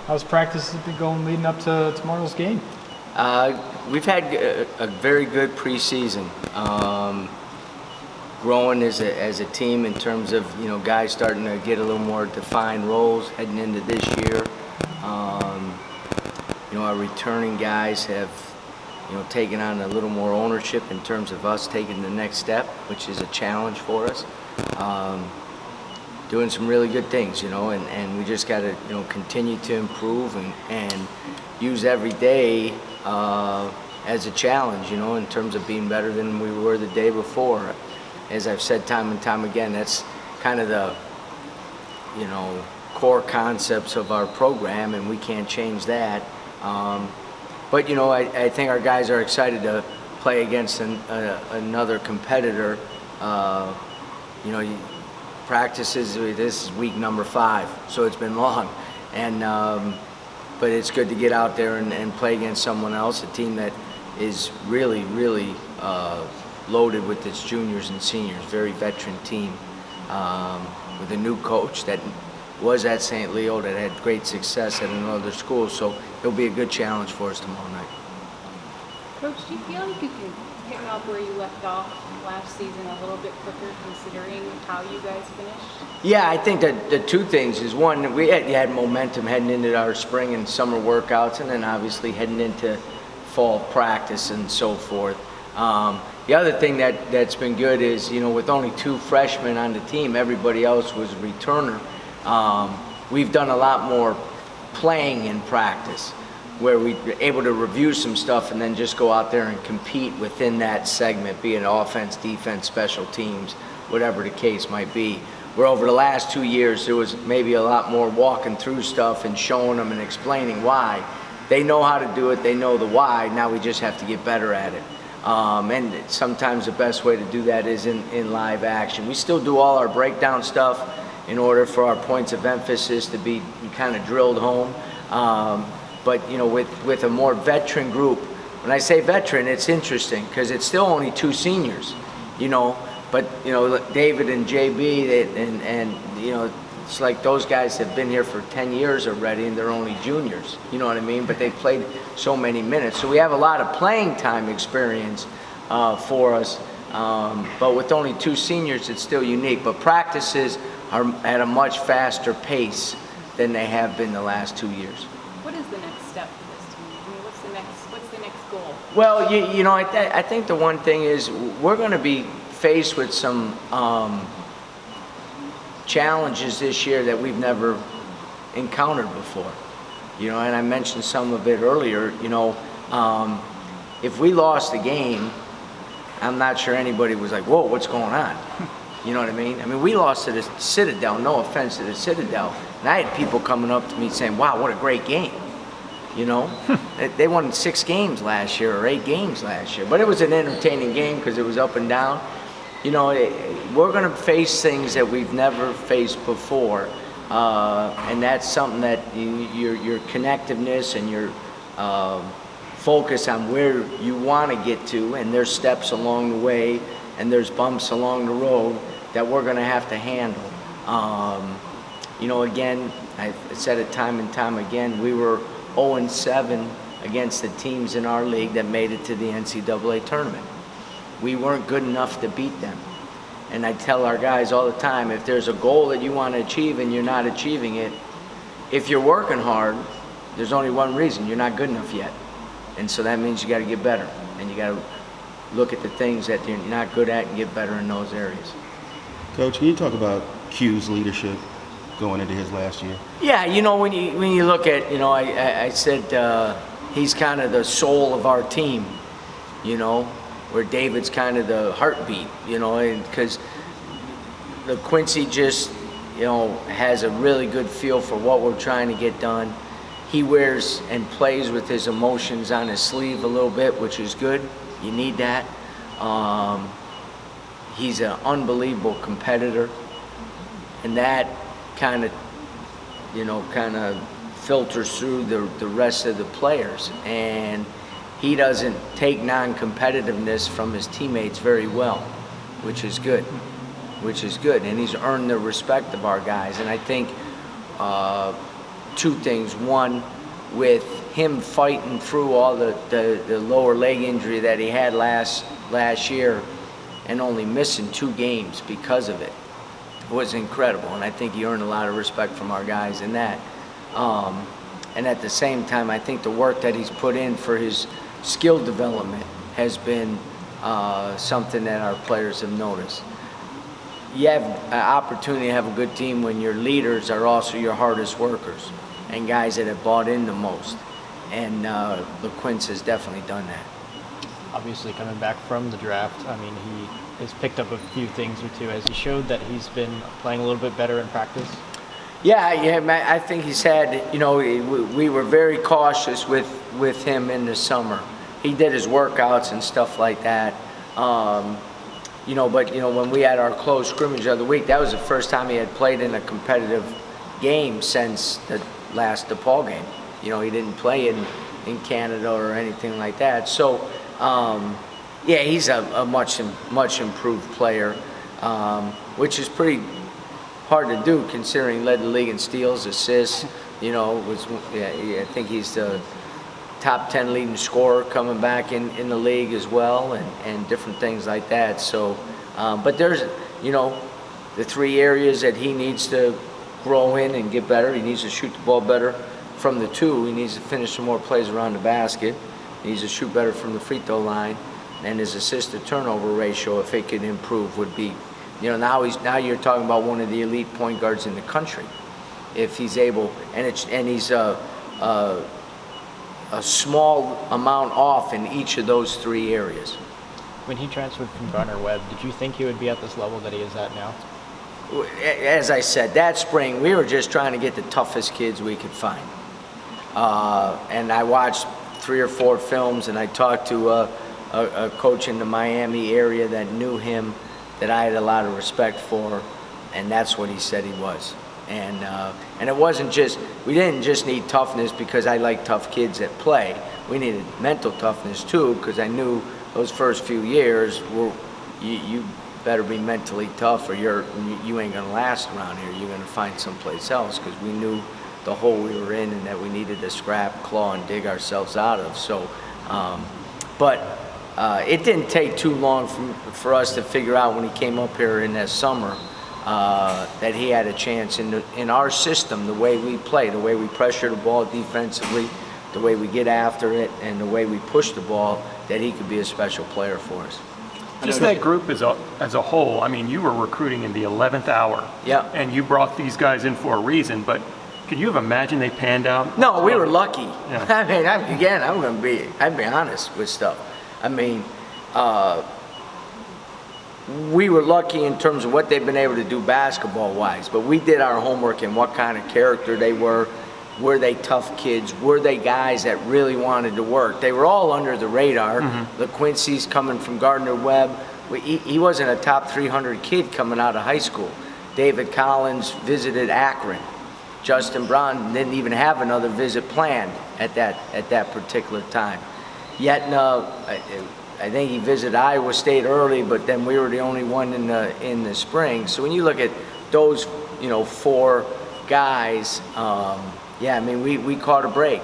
How's practice been going leading up to tomorrow's game? We've had a very good preseason. Growing as a team in terms of guys starting to get a little more defined roles heading into this year. Our returning guys have taken on a little more ownership in terms of us taking the next step, which is a challenge for us. Doing some really good things, and we just got to continue to improve and use every day as a challenge, in terms of being better than we were the day before. As I've said time and time again, that's kind of the core concepts of our program, and we can't change that. But I think our guys are excited to play against another competitor. Practices, this is week number 5, so it's been long, and but it's good to get out there and play against someone else, a team that is really loaded with its juniors and seniors, very veteran team, with a new coach that was at St. Leo, that had great success at another school, so it'll be a good challenge for us tomorrow night. Coach, do you feel like you can pick up where you left off last season a little bit quicker, considering how you guys finished? Yeah, I think that the two things is, one, we had momentum heading into our spring and summer workouts, and then obviously heading into fall practice and so forth. The other thing that's been good is, with only 2 freshmen on the team, everybody else was a returner. We've done a lot more playing in practice, where we're able to review some stuff and then just go out there and compete within that segment, be it offense, defense, special teams, whatever the case might be. Where over the last 2 years, there was maybe a lot more walking through stuff and showing them and explaining why. They know how to do it, they know the why, now we just have to get better at it. And sometimes the best way to do that is in live action. We still do all our breakdown stuff in order for our points of emphasis to be kind of drilled home. But with a more veteran group, when I say veteran, it's interesting because it's still only 2 seniors, but David and JB, and it's like those guys have been here for 10 years already, and they're only juniors, you know what I mean? But they've played so many minutes, so we have a lot of playing time experience for us. But with only 2 seniors, it's still unique. But practices are at a much faster pace than they have been the last 2 years. What is the next step for this team? I mean, what's the next goal? Well, I think the one thing is we're going to be faced with some challenges this year that we've never encountered before. And I mentioned some of it earlier. If we lost the game, I'm not sure anybody was like, "Whoa, what's going on?" You know what I mean? I mean, we lost to the Citadel, no offense to the Citadel. And I had people coming up to me saying, "Wow, what a great game." They won 6 games last year or 8 games last year. But it was an entertaining game because it was up and down. We're going to face things that we've never faced before. And that's something that your connectiveness and your focus on where you want to get to, and there's steps along the way and there's bumps along the road that we're going to have to handle. Again, I've said it time and time again, we were 0-7 against the teams in our league that made it to the NCAA tournament. We weren't good enough to beat them. And I tell our guys all the time, if there's a goal that you want to achieve and you're not achieving it, if you're working hard, there's only one reason: you're not good enough yet. And so that means you got to get better, and you got to look at the things that you're not good at and get better in those areas. Coach, can you talk about Q's leadership going into his last year? Yeah, when you look at, I said he's kind of the soul of our team, where David's kind of the heartbeat, because the Quincy just, has a really good feel for what we're trying to get done. He wears and plays with his emotions on his sleeve a little bit, which is good. You need that. He's an unbelievable competitor, and that kind of filters through the rest of the players. And he doesn't take non-competitiveness from his teammates very well, which is good. And he's earned the respect of our guys. And I think two things. One, with him fighting through all the lower leg injury that he had last year and only missing 2 games because of it was incredible. And I think he earned a lot of respect from our guys in that. And at the same time, I think the work that he's put in for his skill development has been something that our players have noticed. You have an opportunity to have a good team when your leaders are also your hardest workers and guys that have bought in the most. And LaQuince has definitely done that. Obviously, coming back from the draft, I mean, he has picked up a few things or two. Has he showed that he's been playing a little bit better in practice? Yeah, I think he's had, we were very cautious with him in the summer. He did his workouts and stuff like that. But when we had our close scrimmage the other week, that was the first time he had played in a competitive game since the last DePaul game. He didn't play in Canada or anything like that. So, he's a much improved player, which is pretty hard to do considering he led the league in steals, assists. I think he's the top 10 leading scorer coming back in the league as well, and different things like that. So, but there's, the 3 areas that he needs to grow in and get better. He needs to shoot the ball better from the 2. He needs to finish some more plays around the basket. He needs to shoot better from the free throw line, and his assist to turnover ratio, if it could improve, would be, now you're talking about one of the elite point guards in the country, if he's able, and he's a small amount off in each of those 3 areas. When he transferred from Gardner-Webb, did you think he would be at this level that he is at now? As I said, that spring, we were just trying to get the toughest kids we could find. And I watched 3 or 4 films, and I talked to a coach in the Miami area that knew him, that I had a lot of respect for, and that's what he said he was. And it wasn't just, we didn't just need toughness because I like tough kids that play. We needed mental toughness too, because I knew those first few years, you better be mentally tough or you ain't gonna last around here. You're gonna find someplace else, because we knew the hole we were in and that we needed to scrap, claw, and dig ourselves out of. So, it didn't take too long for us to figure out when he came up here in that summer that he had a chance in our system, the way we play, the way we pressure the ball defensively, the way we get after it, and the way we push the ball, that he could be a special player for us. Just that group as a whole, I mean, you were recruiting in the 11th hour. Yeah. And you brought these guys in for a reason, but could you have imagined they panned out? No, we were lucky. Yeah. I mean, I'd be honest with stuff. I mean, we were lucky in terms of what they've been able to do basketball-wise, but we did our homework in what kind of character they were. Were they tough kids? Were they guys that really wanted to work? They were all under the radar. Mm-hmm. LaQuincy's coming from Gardner-Webb. He wasn't a top 300 kid coming out of high school. David Collins visited Akron. Justin Brown didn't even have another visit planned at that particular time. Yet, I think he visited Iowa State early, but then we were the only one in the spring. So when you look at those, 4 guys, I mean, we caught a break.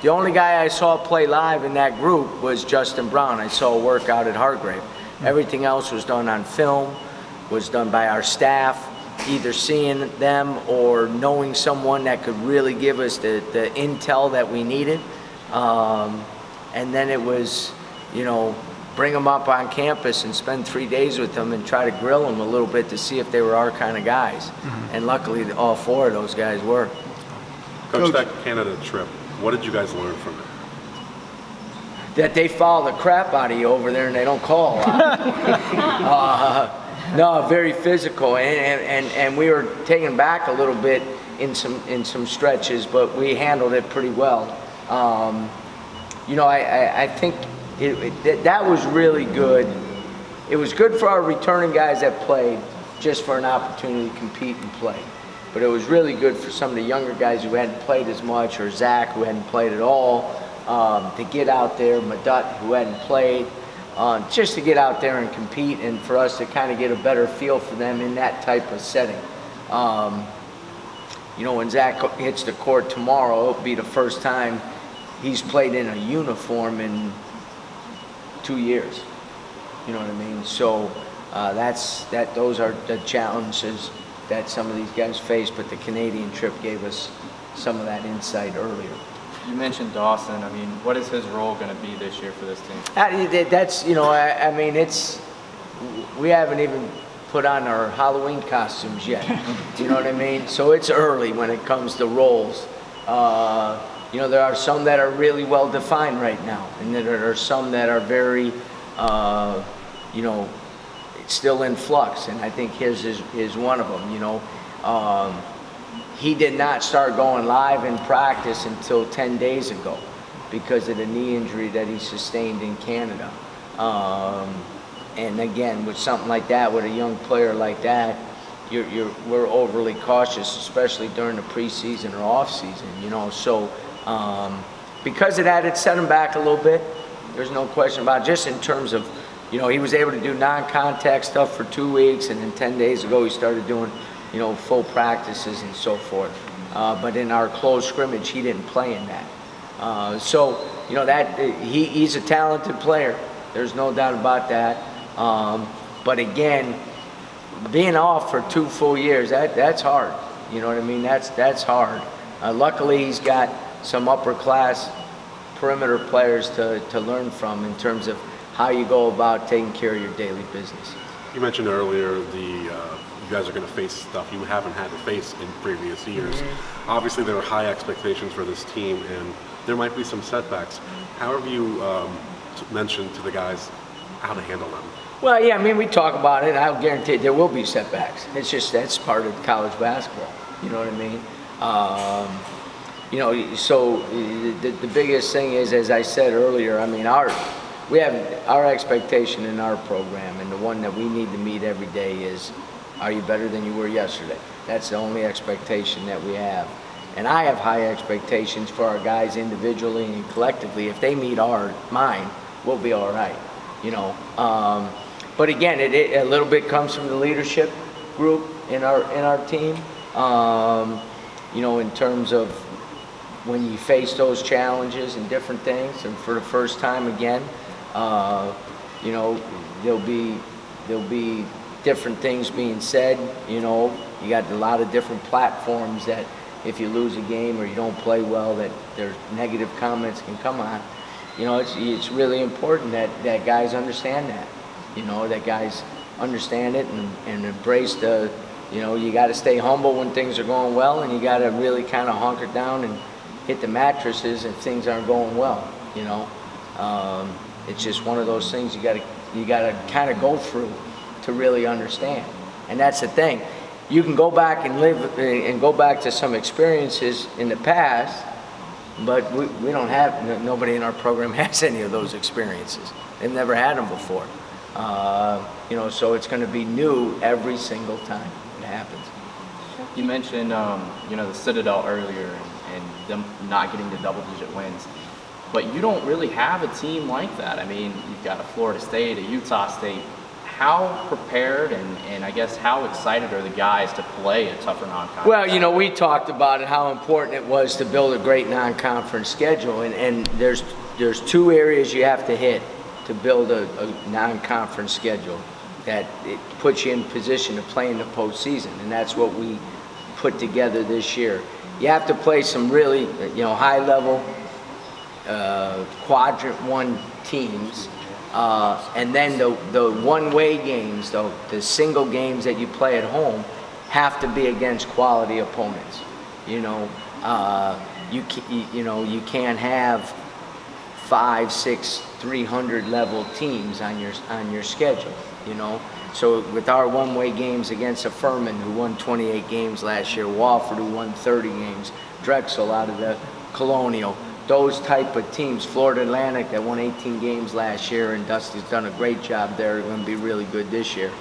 The only guy I saw play live in that group was Justin Brown. I saw a workout at Hargrave. Everything else was done on film, was done by our staff, either seeing them or knowing someone that could really give us the intel that we needed. And then it was, bring them up on campus and spend 3 days with them and try to grill them a little bit to see if they were our kind of guys. Mm-hmm. And luckily, all 4 of those guys were. Coach, that Canada trip, what did you guys learn from it? That they follow the crap out of you over there and they don't call a lot. No, very physical, and we were taken back a little bit in some stretches, but we handled it pretty well. I think that was really good. It was good for our returning guys that played, just for an opportunity to compete and play. But it was really good for some of the younger guys who hadn't played as much, or Zach, who hadn't played at all, to get out there, Madut, who hadn't played, just to get out there and compete, and for us to kind of get a better feel for them in that type of setting. when Zach hits the court tomorrow, it'll be the first time he's played in a uniform in 2 years. You know what I mean? So those are the challenges that some of these guys face, but the Canadian trip gave us some of that insight earlier. You mentioned Dawson. I mean, what is his role going to be this year for this team? That's, I mean, we haven't even put on our Halloween costumes yet. You know what I mean? So it's early when it comes to roles. There are some that are really well defined right now, and there are some that are very, still in flux. And I think his is one of them. He did not start going live in practice until 10 days ago because of the knee injury that he sustained in Canada. And again, with something like that, with a young player like that, we're overly cautious, especially during the preseason or off season. So because of that, it set him back a little bit. There's no question about it. Just in terms of, he was able to do non-contact stuff for 2 weeks, and then 10 days ago he started doing full practices and so forth. But in our close scrimmage, he didn't play in that. He's a talented player. There's no doubt about that. But again, being off for 2 full years, that's hard. You know what I mean? That's hard. Luckily, he's got some upper class perimeter players to learn from in terms of how you go about taking care of your daily business. You mentioned earlier you guys are going to face stuff you haven't had to face in previous years. Obviously, there are high expectations for this team, and there might be some setbacks. How have you mentioned to the guys how to handle them? Well, yeah, I mean, we talk about it. I'll guarantee there will be setbacks. It's just that's part of college basketball. You know what I mean? So the biggest thing is, as I said earlier, I mean, we have our expectation in our program, and the one that we need to meet every day is, are you better than you were yesterday? That's the only expectation that we have. And I have high expectations for our guys individually and collectively. If they meet mine, we'll be all right. But again, it a little bit comes from the leadership group in our team. In terms of when you face those challenges and different things, and for the first time again, there'll be different things being said. You got a lot of different platforms that if you lose a game or you don't play well, that there's negative comments can come on. It's really important that guys understand that. That guys understand it and embrace you got to stay humble when things are going well, and you got to really kind of hunker down and hit the mattresses if things aren't going well. It's just one of those things you got to kind of go through to really understand. And that's the thing. You can go back and live and go back to some experiences in the past, but we don't have, nobody in our program has any of those experiences. They've never had them before. So it's going to be new every single time it happens. You mentioned, the Citadel earlier and them not getting to double-digit wins. But you don't really have a team like that. I mean, you've got a Florida State, a Utah State. How prepared and I guess how excited are the guys to play a tougher non-conference? Well, we talked about it, how important it was to build a great non-conference schedule. And there's 2 areas you have to hit to build a non-conference schedule that it puts you in position to play in the postseason. And that's what we put together this year. You have to play some really, high-level quadrant 1 teams. And then the one-way games, the single games that you play at home, have to be against quality opponents. You can't have 5, 6, 300 level teams on your schedule. So with our one-way games against a Furman who won 28 games last year, Wofford who won 30 games, Drexel out of the Colonial. Those type of teams, Florida Atlantic that won 18 games last year, and Dusty's done a great job there. They're going to be really good this year.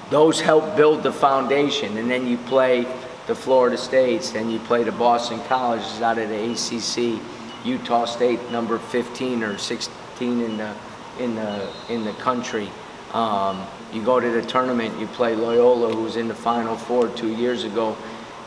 Those help build the foundation, and then you play the Florida States, then you play the Boston Colleges out of the ACC, Utah State number 15 or 16 in the country. You go to the tournament, you play Loyola, who was in the Final Four 2 years ago.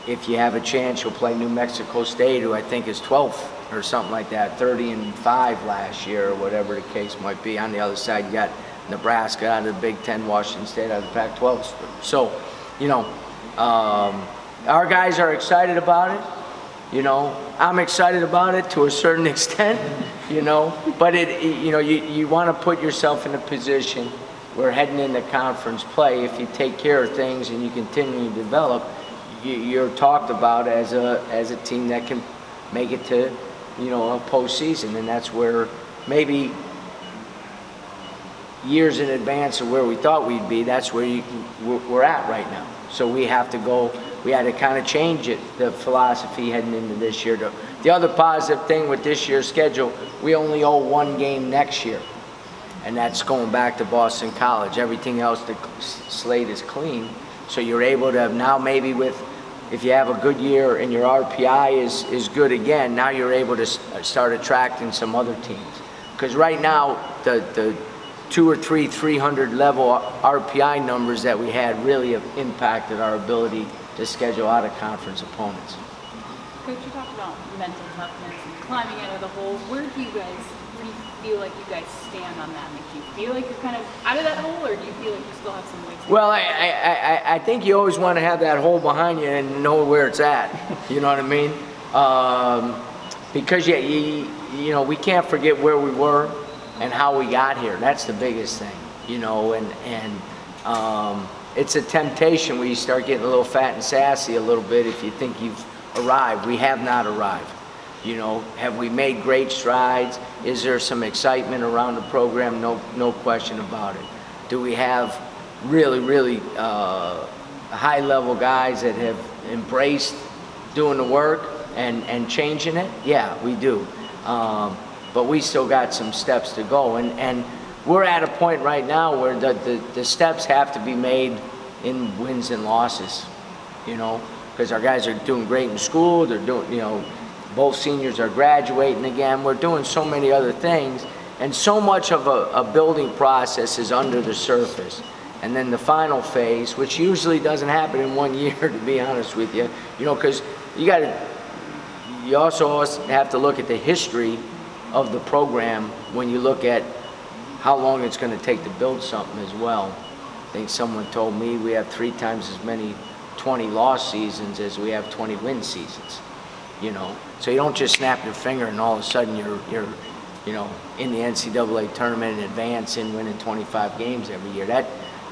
if you have a chance, you'll play New Mexico State, who I think is 12th or something like that, 30-5 last year, or whatever the case might be. On the other side, you got Nebraska out of the Big Ten, Washington State out of the Pac-12. So, you know, our guys are excited about it. You know, I'm excited about it to a certain extent, you know, but you know, you want to put yourself in a position where heading into conference play, if you take care of things and you continue to develop, you're talked about as a team that can make it to, you know, a postseason, and that's where maybe years in advance of where we thought we'd be, that's where we're at right now. So we have to go. We had to kind of change it, the philosophy heading into this year. The other positive thing with this year's schedule, we only owe one game next year, and that's going back to Boston College. Everything else, the slate is clean, so you're able to now maybe if you have a good year and your RPI is good again, now you're able to start attracting some other teams. Because right now, the 2 or 3 300 level RPI numbers that we had really have impacted our ability to schedule out of conference opponents. Coach, you talked about mental toughness and climbing out of the hole. Where do you feel like you guys stand on that? Like, do you feel like you're kind of out of that hole, or do you feel like you still have some ways to go? Well, I think you always want to have that hole behind you and know where it's at. You know what I mean? Because you know, we can't forget where we were and how we got here. That's the biggest thing, you know, and it's a temptation where you start getting a little fat and sassy a little bit if you think you've arrived. We have not arrived. You know, have we made great strides? Is there some excitement around the program? No question about it. Do we have really high-level guys that have embraced doing the work and changing it? Yeah, we do. But we still got some steps to go, and we're at a point right now where the steps have to be made in wins and losses, you know, because our guys are doing great in school. They're doing, you know, both seniors are graduating again. We're doing so many other things, and so much of a building process is under the surface. And then the final phase, which usually doesn't happen in 1 year, to be honest with you, you know, because you also have to look at the history of the program when you look at how long it's going to take to build something as well. I think someone told me we have 3 times as many 20 loss seasons as we have 20 win seasons, you know. So you don't just snap your finger and all of a sudden you're you know, in the NCAA tournament in advance and winning 25 games every year. That,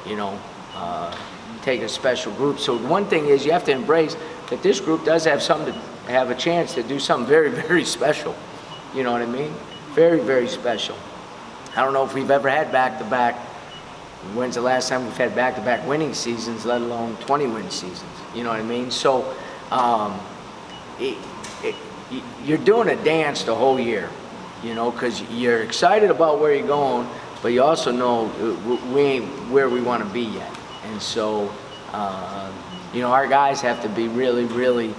you know, take a special group. So one thing is you have to embrace that this group does have a chance to do something very special. You know what I mean? Very special. I don't know if we've ever had back-to-back. When's the last time we've had back-to-back winning seasons, let alone 20-win seasons? You know what I mean? So you're doing a dance the whole year, you know, because you're excited about where you're going, but you also know we ain't where we want to be yet. And so, you know, our guys have to be really